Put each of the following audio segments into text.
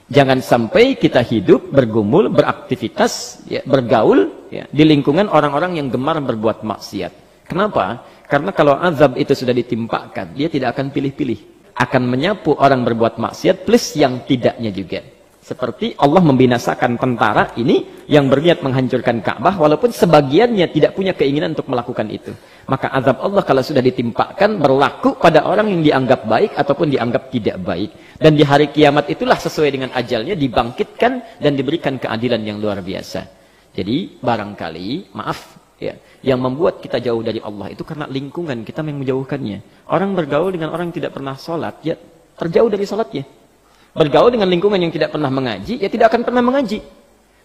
Jangan sampai kita hidup, bergumul, beraktivitas, ya, bergaul ya, di lingkungan orang-orang yang gemar berbuat maksiat. Kenapa? Karena kalau azab itu sudah ditimpakan, dia tidak akan pilih-pilih. Akan menyapu orang berbuat maksiat plus yang tidaknya juga. Seperti Allah membinasakan tentara ini yang berniat menghancurkan Ka'bah walaupun sebagiannya tidak punya keinginan untuk melakukan itu. Maka azab Allah kalau sudah ditimpakan berlaku pada orang yang dianggap baik ataupun dianggap tidak baik. Dan di hari kiamat itulah sesuai dengan ajalnya dibangkitkan dan diberikan keadilan yang luar biasa. Jadi barangkali, maaf ya, yang membuat kita jauh dari Allah itu karena lingkungan kita yang menjauhkannya. Orang bergaul dengan orang yang tidak pernah sholat, ya terjauh dari sholatnya. Bergaul dengan lingkungan yang tidak pernah mengaji, ya tidak akan pernah mengaji.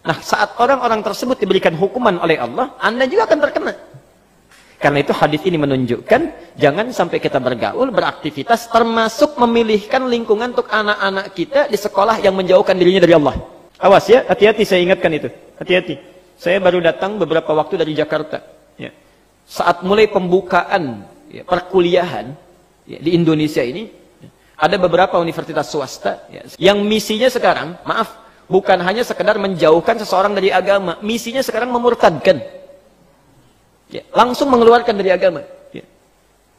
Nah, saat orang-orang tersebut diberikan hukuman oleh Allah, Anda juga akan terkena. Karena itu hadis ini menunjukkan, jangan sampai kita bergaul, beraktivitas, termasuk memilihkan lingkungan untuk anak-anak kita di sekolah yang menjauhkan dirinya dari Allah. Awas ya, hati-hati, saya ingatkan itu. Hati-hati. Saya baru datang beberapa waktu dari Jakarta. Ya. Saat mulai pembukaan ya, perkuliahan ya, di Indonesia ini, ada beberapa universitas swasta ya, yang misinya sekarang, maaf, bukan hanya sekedar menjauhkan seseorang dari agama, misinya sekarang memurtadkan, ya, langsung mengeluarkan dari agama. Ya.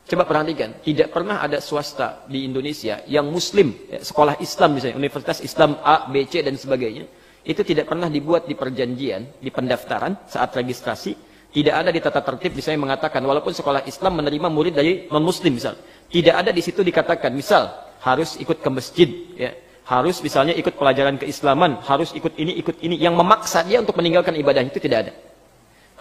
Coba perhatikan, tidak pernah ada swasta di Indonesia yang Muslim, ya, sekolah Islam misalnya, Universitas Islam A, B, C dan sebagainya, itu tidak pernah dibuat di perjanjian, di pendaftaran saat registrasi. Tidak ada di tata tertib misalnya mengatakan walaupun sekolah Islam menerima murid dari non-Muslim misal, tidak ada di situ dikatakan misal harus ikut ke masjid, ya, harus misalnya ikut pelajaran keislaman, harus ikut ini, yang memaksa dia untuk meninggalkan ibadah itu tidak ada.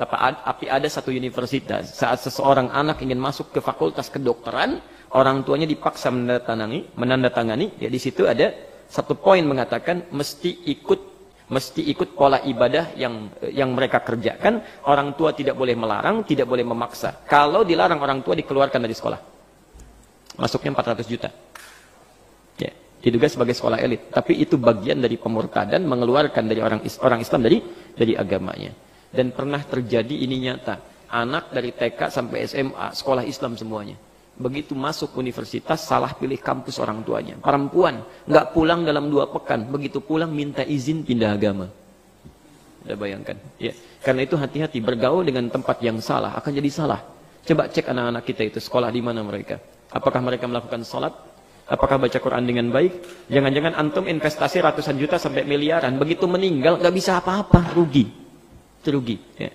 Tapi ada satu universitas, saat seseorang anak ingin masuk ke fakultas kedokteran, orang tuanya dipaksa menandatangani, ya di situ ada satu poin mengatakan mesti ikut pola ibadah yang mereka kerjakan. Orang tua tidak boleh melarang, tidak boleh memaksa. Kalau dilarang orang tua dikeluarkan dari sekolah. Masuknya 400 juta. Ya, diduga sebagai sekolah elit, tapi itu bagian dari pemurtadan, mengeluarkan dari orang Islam dari agamanya. Dan pernah terjadi ini nyata. Anak dari TK sampai SMA sekolah Islam semuanya. Begitu masuk universitas salah pilih kampus orang tuanya. Perempuan nggak pulang dalam 2 pekan, begitu pulang minta izin pindah agama. Anda bayangkan, ya. Karena itu hati-hati, bergaul dengan tempat yang salah akan jadi salah. Coba cek anak-anak kita itu sekolah di mana mereka. Apakah mereka melakukan sholat? Apakah baca Quran dengan baik? Jangan-jangan antum investasi ratusan juta sampai miliaran, begitu meninggal nggak bisa apa-apa, rugi. Itu rugi. Ya.